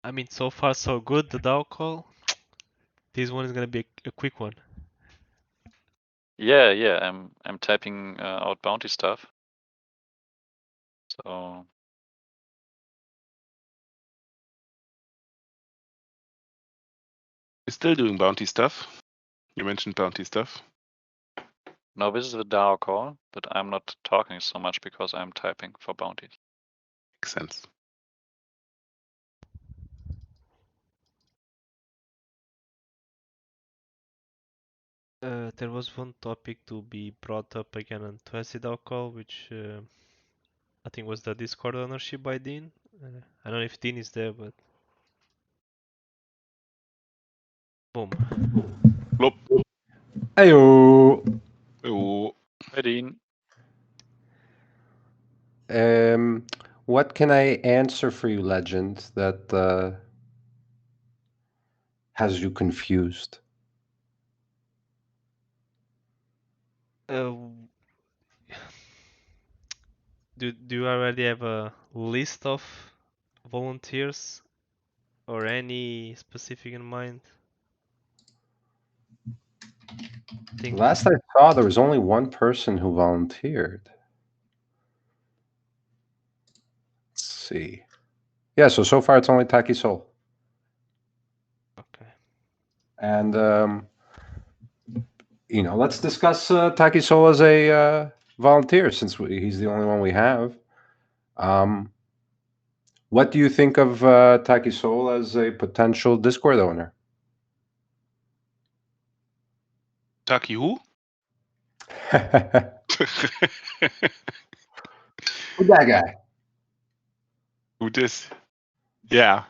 I mean, so far so good, the DAO call. This one is gonna be a quick one. Yeah, yeah. I'm typing out bounty stuff. So You're still doing bounty stuff. You mentioned bounty stuff. no, this is a DAO call, but I'm not talking so much because I'm typing for bounties. Makes sense. There was one topic to be brought up again on Twenty DAO call, which I think was the Discord ownership by Dean. I don't know if Dean is there, but boom. Look. Heyo. Oh, Hey, Dean. What can I answer for you, Legend, that has you confused? Uh, do you already have a list of volunteers or any specific in mind? Think Last I saw, there was only one person who volunteered. Let's see. Yeah, so far it's only Taki Soul. Okay. And, let's discuss Taki Soul as a volunteer since he's the only one we have. What do you think of Taki Soul as a potential Discord owner? Taki who? Who's that guy? Who this? Yeah.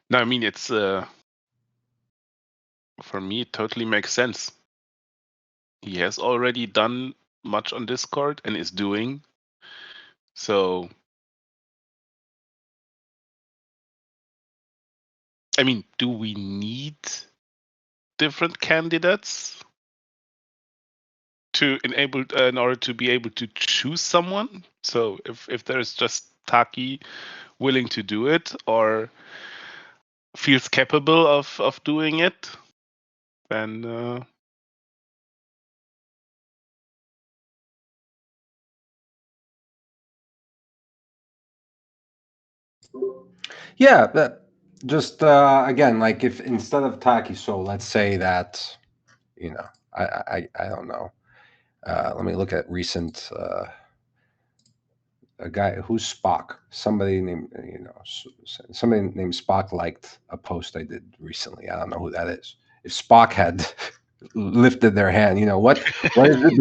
No, I mean it's for me it totally makes sense. He has already done much on Discord and is doing. So I mean, do we need different candidates to enable in order to be able to choose someone? So if there is just Taki willing to do it or feels capable of doing it, then Yeah, but just again, like if instead of Taki Soul, let's say that, I don't know. Let me look at recent. A guy who's Spock. Somebody named somebody named Spock liked a post I did recently. I don't know who that is. If Spock had lifted their hand, what is it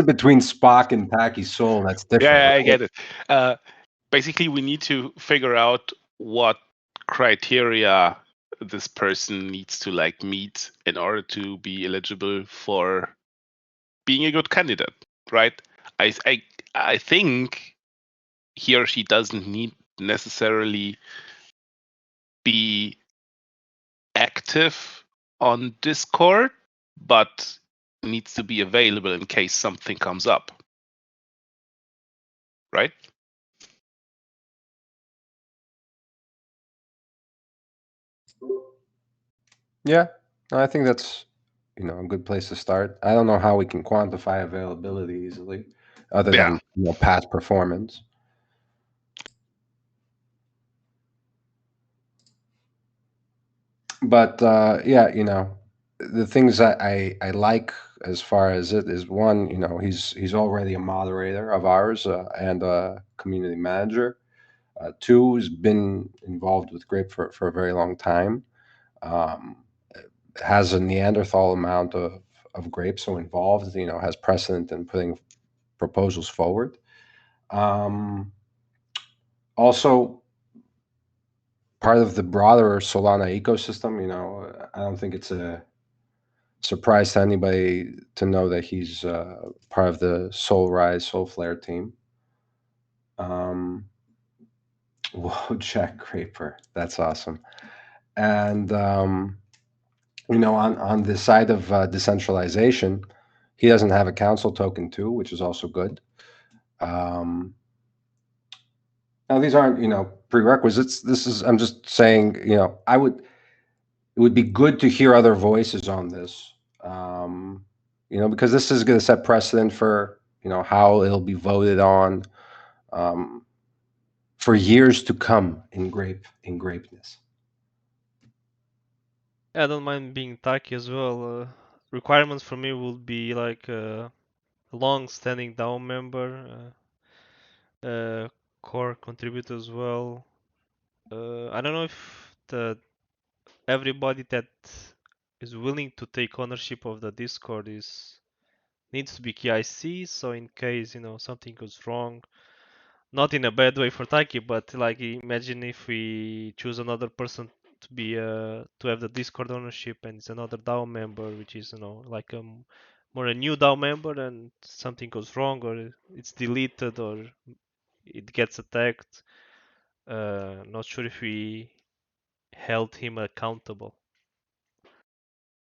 between Spock and Taki Soul that's different? yeah, I Right? get it. Basically, we need to figure out what criteria this person needs to meet in order to be eligible for being a good candidate, right? I think he or she doesn't need necessarily be active on Discord, but needs to be available in case something comes up, right? Yeah, I think that's a good place to start. I don't know how we can quantify availability easily, other Yeah. than past performance. But yeah, the things that I like as far as it is, one, he's already a moderator of ours and a community manager. Two, has been involved with Grape for a very long time. Um, has a Neanderthal amount of Grape, so involved. Has precedent in putting proposals forward. Also, part of the broader Solana ecosystem. I don't think it's a surprise to anybody to know that he's part of the Soul Rise, Soul Flare team. Whoa, Jack Craper, that's awesome. And on the side of decentralization, he doesn't have a council token too, which is also good. Now, these aren't, prerequisites. I'm just saying, it would be good to hear other voices on this, because this is going to set precedent for, how it'll be voted on, for years to come in Grapeness. I don't mind being tacky as well. Requirements for me would be like a long-standing DAO member, core contributor as well. I don't know if everybody that is willing to take ownership of the Discord needs to be KIC. So in case something goes wrong, not in a bad way for Taki, but like imagine if we choose another person to be to have the Discord ownership and it's another DAO member, which is like more a new DAO member, and something goes wrong or it's deleted or it gets attacked. Not sure if we held him accountable.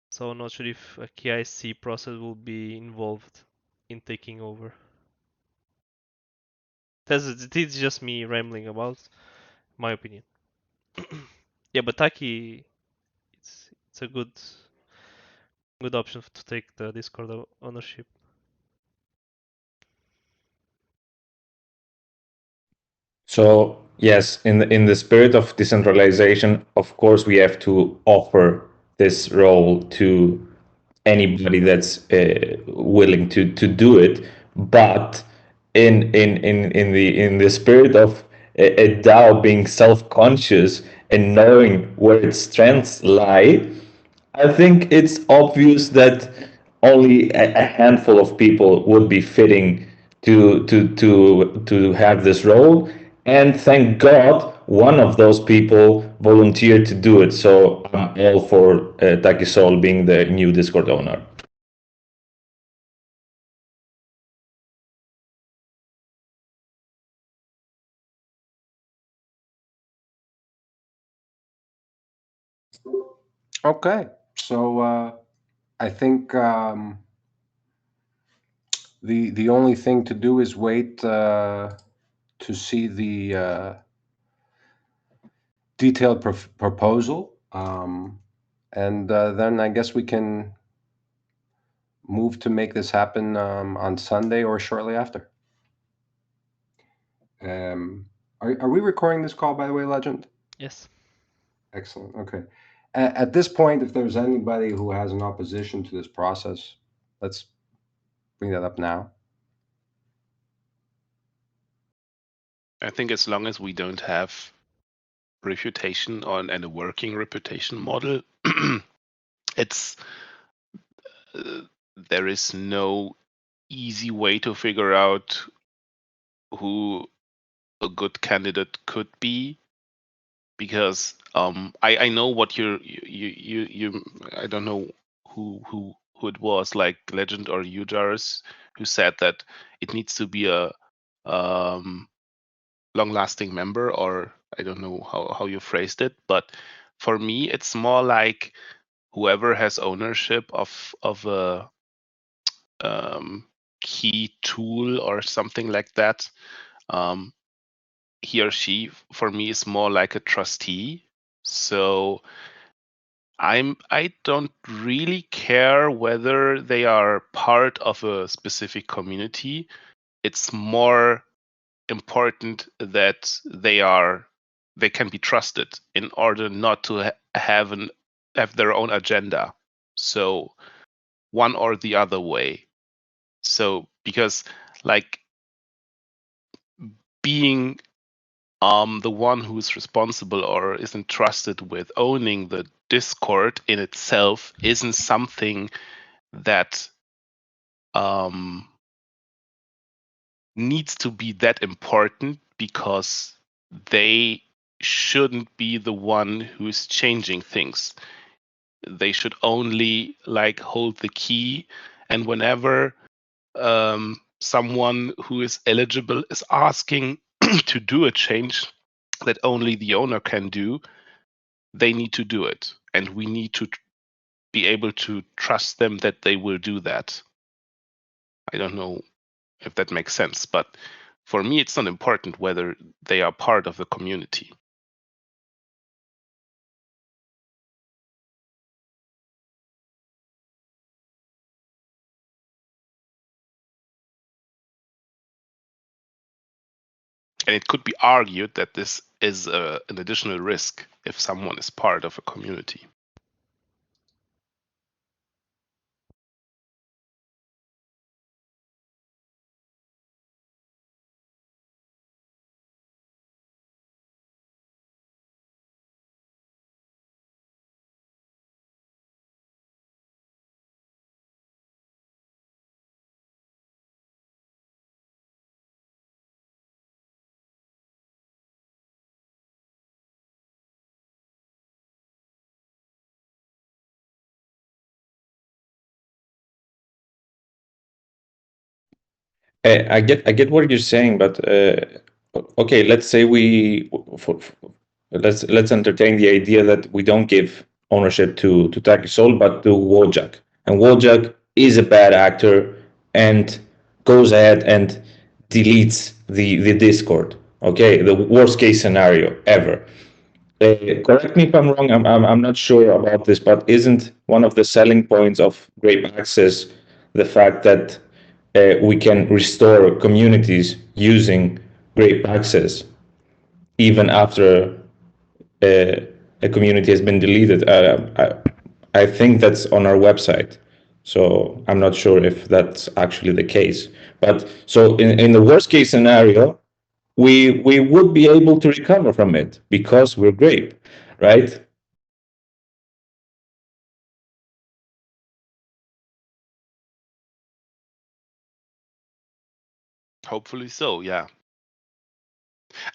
So not sure if a KIC process will be involved in taking over. This is just me rambling about my opinion. Yeah, but Taki, it's a good option to take the Discord ownership. So yes, in the spirit of decentralization, of course, we have to offer this role to anybody that's willing to do it. But in the spirit of a DAO being self-conscious and knowing where its strengths lie, I think it's obvious that only a handful of people would be fitting to have this role, and thank God one of those people volunteered to do it. So I'm all for Takisol being the new Discord owner. Okay, so I think the only thing to do is wait to see the detailed proposal, and then I guess we can move to make this happen on Sunday or shortly after. Are we recording this call, by the way, Legend? Yes. Excellent. Okay. At this point, if there's anybody who has an opposition to this process, let's bring that up now. I think as long as we don't have reputation on and a working reputation model, it's there is no easy way to figure out who a good candidate could be, because I know what you I don't know who it was, like Legend or Ujaris, who said that it needs to be a long-lasting member, or I don't know how you phrased it, but for me it's more like whoever has ownership of a key tool or something like that. He or she, for me, is more like a trustee. So I don't really care whether they are part of a specific community. It's more important that they can be trusted in order not to have their own agenda. So one or the other way. So because like being the one who is responsible or is entrusted with owning the Discord in itself isn't something that needs to be that important, because they shouldn't be the one who's changing things. They should only like hold the key, and whenever someone who is eligible is asking to do a change that only the owner can do, they need to do it, and we need to be able to trust them that they will do that. I don't know if that makes sense, but For me, it's not important whether they are part of the community. And it could be argued that this is an additional risk if someone is part of a community. I get what you're saying, but okay, let's say let's entertain the idea that we don't give ownership to Taki Soul, but to Wojak, and Wojak is a bad actor and goes ahead and deletes the Discord. Okay, the worst case scenario ever. Correct me if I'm wrong. I'm not sure about this, but isn't one of the selling points of Grape Access the fact that we can restore communities using Grape Access even after a community has been deleted? I think that's on our website, so I'm not sure if that's actually the case. But so in the worst case scenario, we would be able to recover from it because we're Grape, right? Hopefully so, yeah.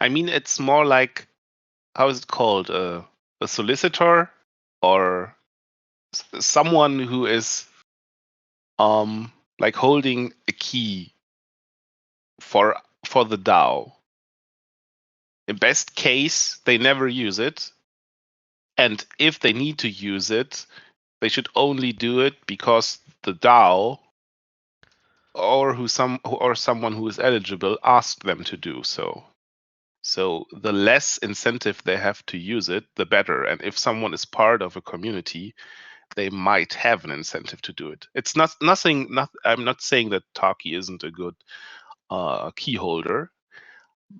I mean, it's more like, how is it called? A solicitor or someone who is like holding a key for the DAO. In best case, they never use it. And if they need to use it, they should only do it because the DAO or someone who is eligible asked them to do so. So the less incentive they have to use it, the better. And if someone is part of a community, they might have an incentive to do it. It's nothing. I'm not saying that Taki isn't a good key holder,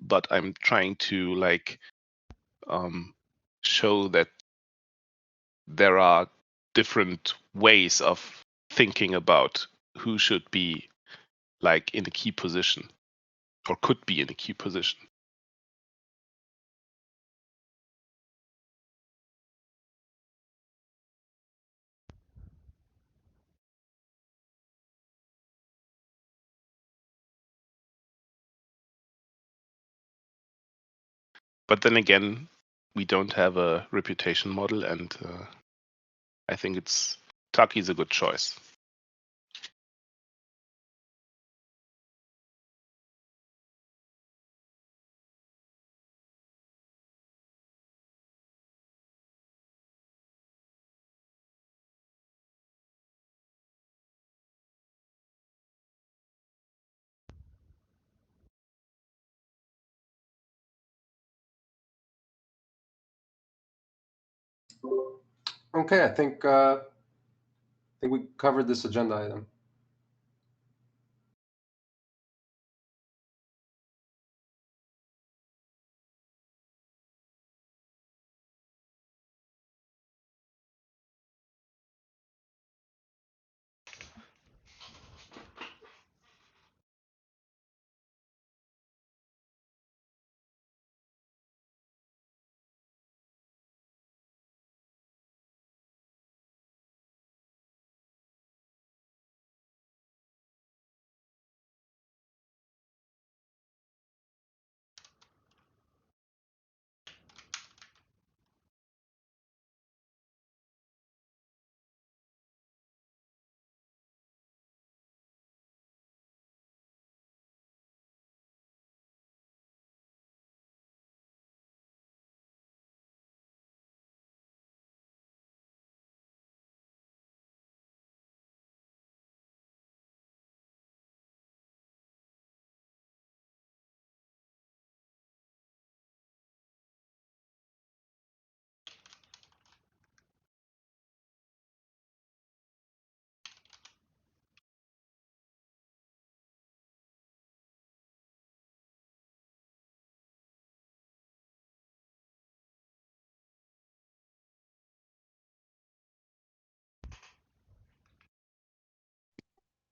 but I'm trying to show that there are different ways of thinking about who should be like in a key position or could be in a key position. But then again, we don't have a reputation model, and I think Taki's a good choice. Okay, I think we covered this agenda item.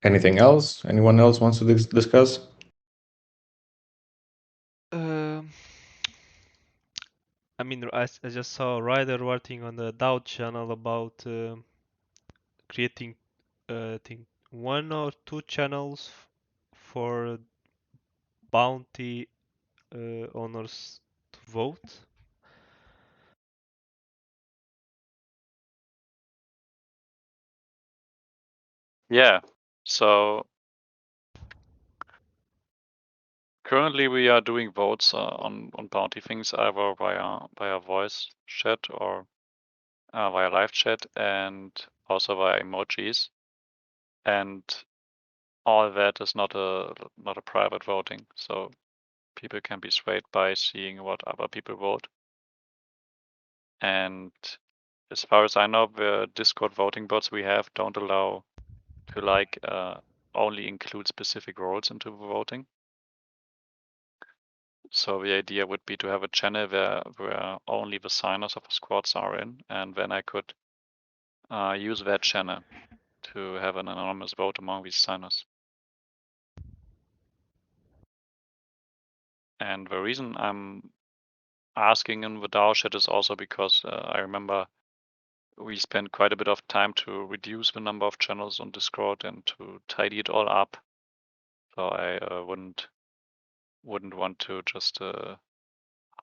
Anything else? Anyone else wants to discuss? I mean, I just saw Ryder writing on the DAO channel about creating, I think, 1 or 2 channels for bounty owners to vote. Yeah. So currently we are doing votes on bounty things either via voice chat or via live chat and also via emojis. And all that is not a private voting, so people can be swayed by seeing what other people vote. And as far as I know, the Discord voting bots we have don't allow to like only include specific roles into the voting. So the idea would be to have a channel where only the signers of the squads are in, and then I could use that channel to have an anonymous vote among these signers. And the reason I'm asking in the DAO chat is also because I remember we spent quite a bit of time to reduce the number of channels on Discord and to tidy it all up. So I wouldn't want to just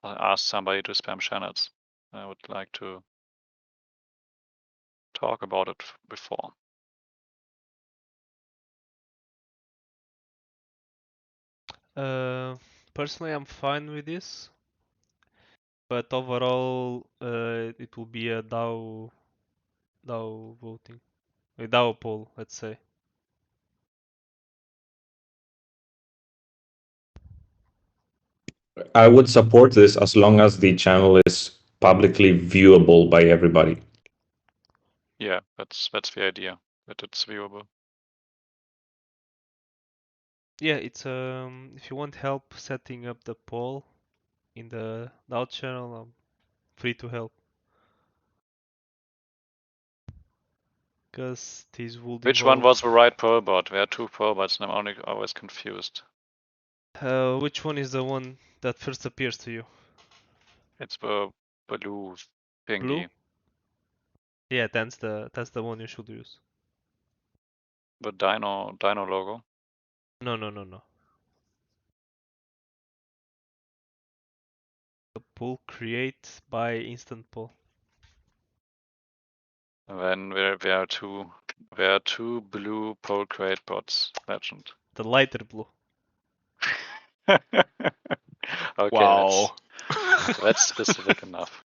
ask somebody to spam channels. I would like to talk about it before. Personally, I'm fine with this, but overall, it will be a DAO voting, a DAO poll, let's say. I would support this as long as the channel is publicly viewable by everybody. Yeah, that's the idea, that it's viewable. Yeah, it's if you want help setting up the poll in the DAO channel, I'm free to help. Because this would Which one involve. was the right poll bot? There are 2 poll bots and I'm always confused. Which one is the one that first appears to you? It's the blue thingy. Blue? Yeah, that's the one you should use. The dino logo. No. The poll create by instant poll. And then there are two blue poll create bots. Legend. The lighter blue. Okay, Wow. that's specific enough.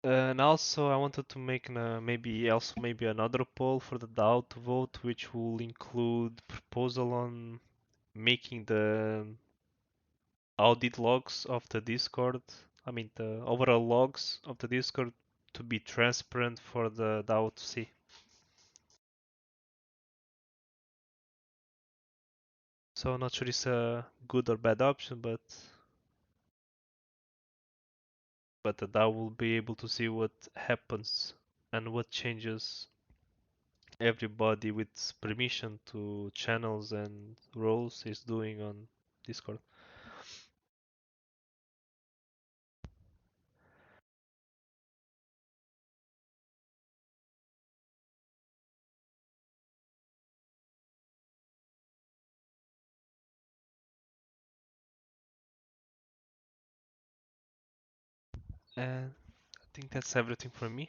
And also, I wanted to make maybe another poll for the DAO to vote, which will include proposal on making the audit logs of the Discord. I mean, the overall logs of the Discord to be transparent for the DAO to see. So I'm not sure it's a good or bad option, but the DAO will be able to see what happens and what changes everybody with permission to channels and roles is doing on Discord. And I think that's everything from me.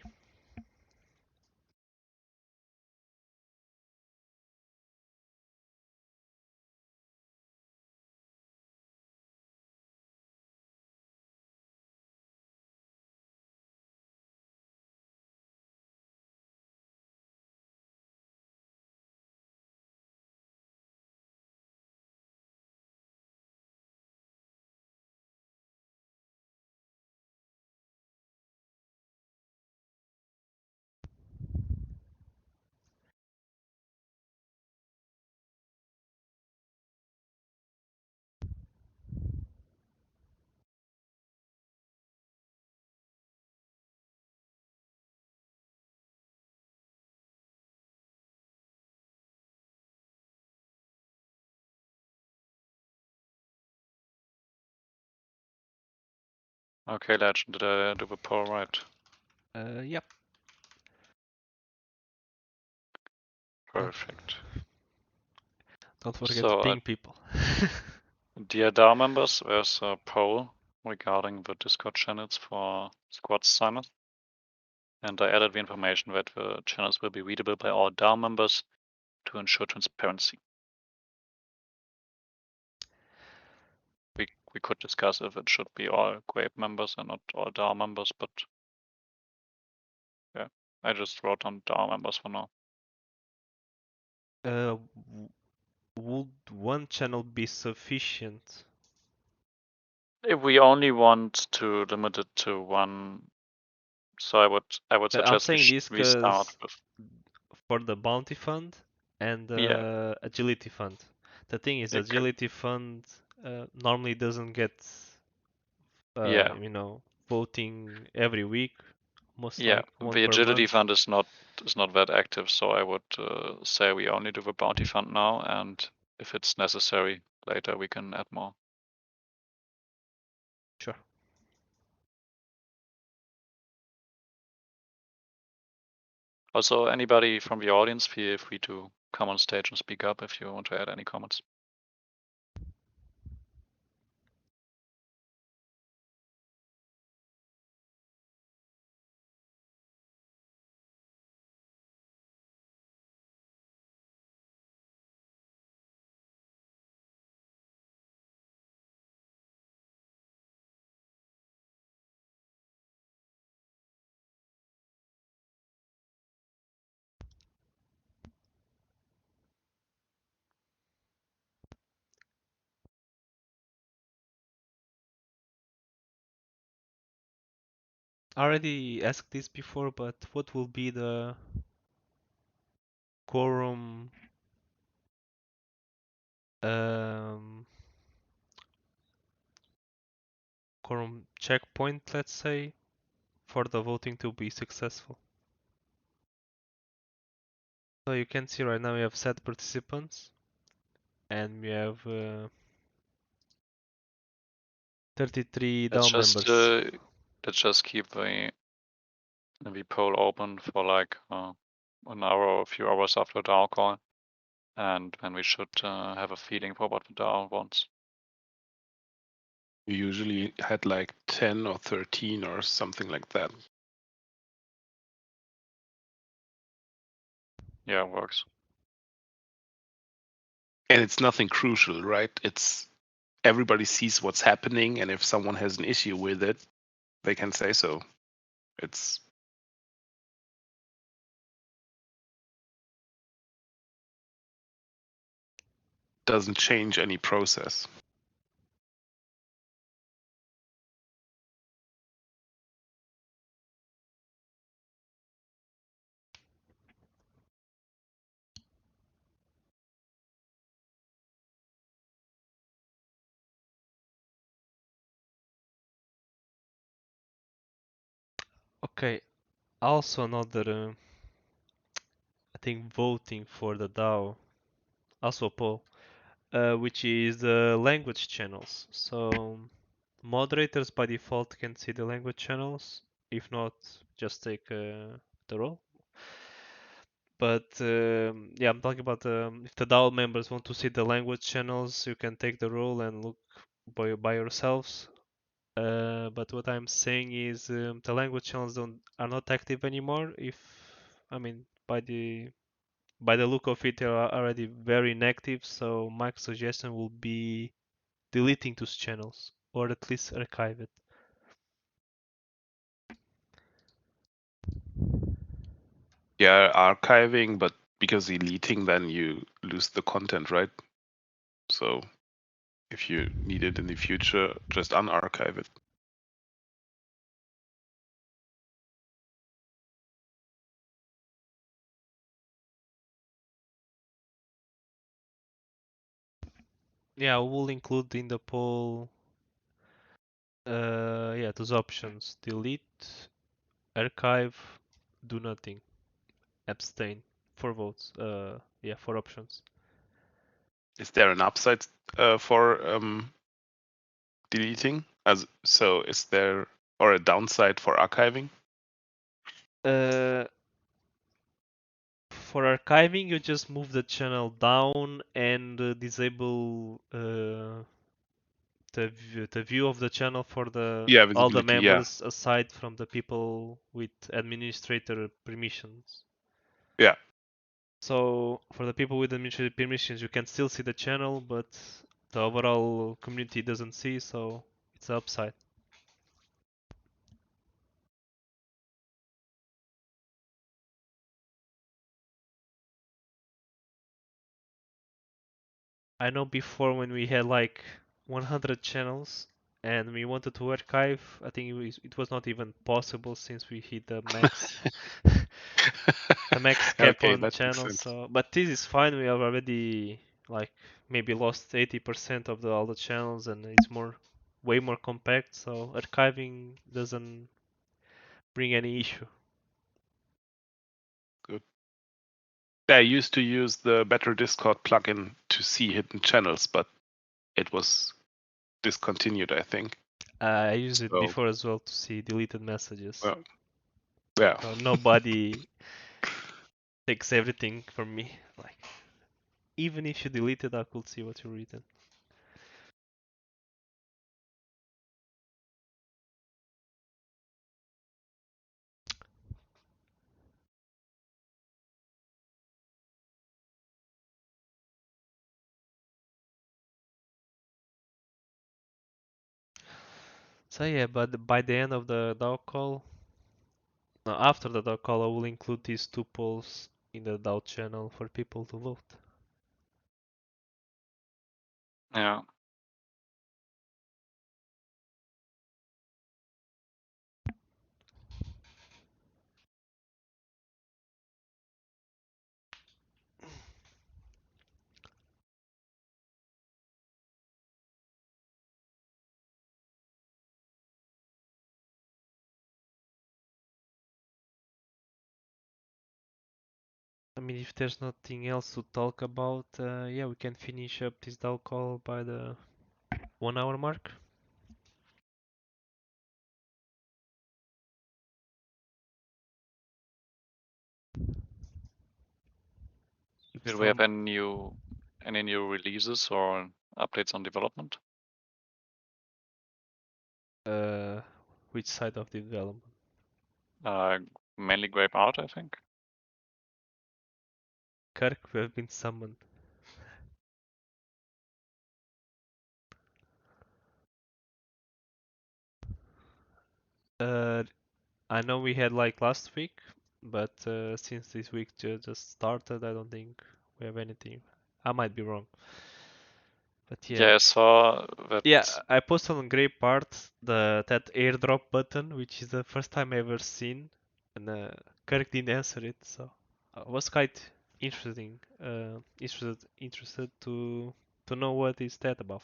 Okay, Legend, did I do the poll right? Yep. Perfect. Don't forget So, to ping people. dear DAO members, there's a poll regarding the Discord channels for Squad Simon. And I added the information that the channels will be readable by all DAO members to ensure transparency. We could discuss if it should be all Grape members and not all DAO members, but yeah, I just wrote on DAO members for now. Would one channel be sufficient? If we only want to limit it to one, so I would I'm suggest saying this we start because with for the bounty fund and yeah. the agility fund. The thing is, It could, agility fund normally doesn't get yeah, voting every week, most yeah. like one The per agility month. fund is not that active, so I would say we only do the bounty fund now, and if it's necessary later, we can add more. Sure. Also, anybody from the audience, feel free to come on stage and speak up if you want to add any comments. I already asked this before, but what will be the quorum quorum checkpoint, let's say, for the voting to be successful? So you can see right now we have set participants and we have 33 DAO members. Let's just keep the poll open for like an hour or a few hours after the DAO call, and then we should have a feeling for what the DAO wants. We usually had like 10 or 13 or something like that. Yeah, it works. And it's nothing crucial, right? It's everybody sees what's happening, and if someone has an issue with it, they can say so. It's doesn't change any process. Okay, also another, I think voting for the DAO, also a poll, which is the language channels. So moderators by default can see the language channels. If not, just take the role. But yeah, I'm talking about if the DAO members want to see the language channels, you can take the role and look by yourselves. But what I'm saying is the language channels are not active anymore. If I mean by the look of it, they are already very inactive. So my suggestion will be deleting those channels or at least archive it. Yeah, archiving, but because deleting, then you lose the content, right? So if you need it in the future, just unarchive it. Yeah, we'll include in the poll. Yeah, those options: delete, archive, do nothing, abstain. 4 votes. Yeah, 4 options. Is there an upside for deleting? So is there or a downside for archiving? For archiving, you just move the channel down and disable the view of the channel for all the Visibility. Yeah. members aside from the people with administrator permissions. Yeah. So for the people with administrator permissions, you can still see the channel, but the overall community doesn't see, so it's an upside. I know before when we had like 100 channels and we wanted to archive, I think it was not even possible since we hit the max the max cap Okay, on that makes channels. sense. So, but this is fine. We have already like maybe lost 80% of all the channels, and it's way more compact. So archiving doesn't bring any issue. Good. I used to use the Better Discord plugin to see hidden channels, but it was discontinued, I think. I used it So, before as well to see deleted messages. well, yeah. So nobody takes everything from me. Like even if you delete it, I could see what you've written. So yeah, but by the end of the DAO call, after the DAO call, I will include these two polls in the DAO channel for people to vote. Yeah. I mean, if there's nothing else to talk about, yeah, we can finish up this DAO call by the 1 hour mark. Did we have any new releases or updates on development? Which side of the development? Mainly Grape Art, I think. Kirk, we have been summoned. I know we had like last week, but since this week just started, I don't think we have anything. I might be wrong. But Yeah, I saw that. yeah, I posted on Grape Art that airdrop button, which is the first time I ever seen, and Kirk didn't answer it, so I was quite interesting, interested to know what is that about.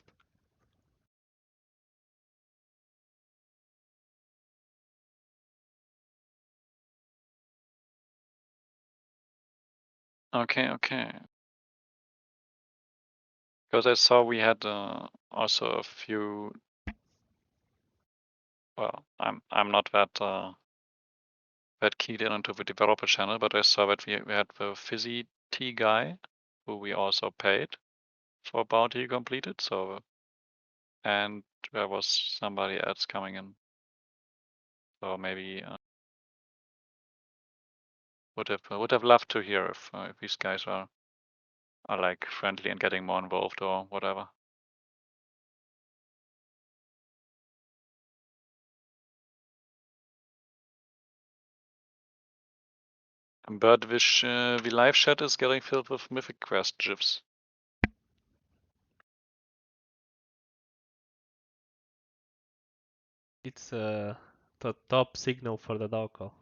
Okay. Because I saw we had also a few. Well, I'm not that keyed in into the developer channel, but I saw that we had the Fizzy Tea guy, who we also paid for bounty completed. So, and there was somebody else coming in. So maybe would have loved to hear if these guys are like friendly and getting more involved or whatever. But the live chat is getting filled with Mythic Quest gifs. It's the top signal for the DAO call.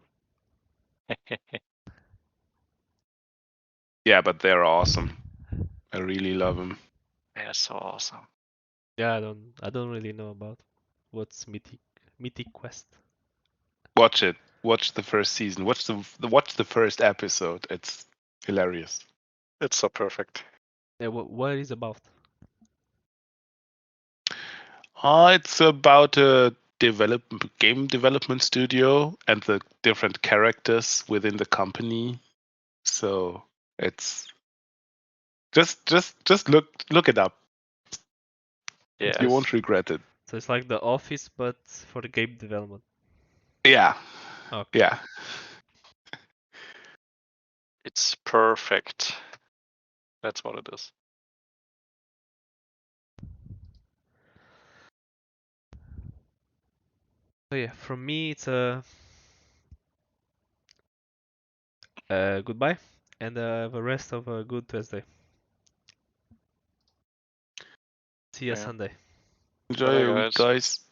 Yeah, but they're awesome. I really love them. They're so awesome. Yeah, I don't really know about what's Mythic Quest. Watch it. Watch the first season. Watch the first episode. It's hilarious. It's so perfect. Yeah, what is about? It's about a game development studio and the different characters within the company. So it's just look it up. Yeah. You won't regret it. So it's like the office, but for the game development. Yeah. Okay. Yeah. It's perfect. That's what it is. So yeah, from me it's a goodbye and the rest of a good Tuesday. See ya Yeah. Sunday. Enjoy Bye, your week, guys. guys.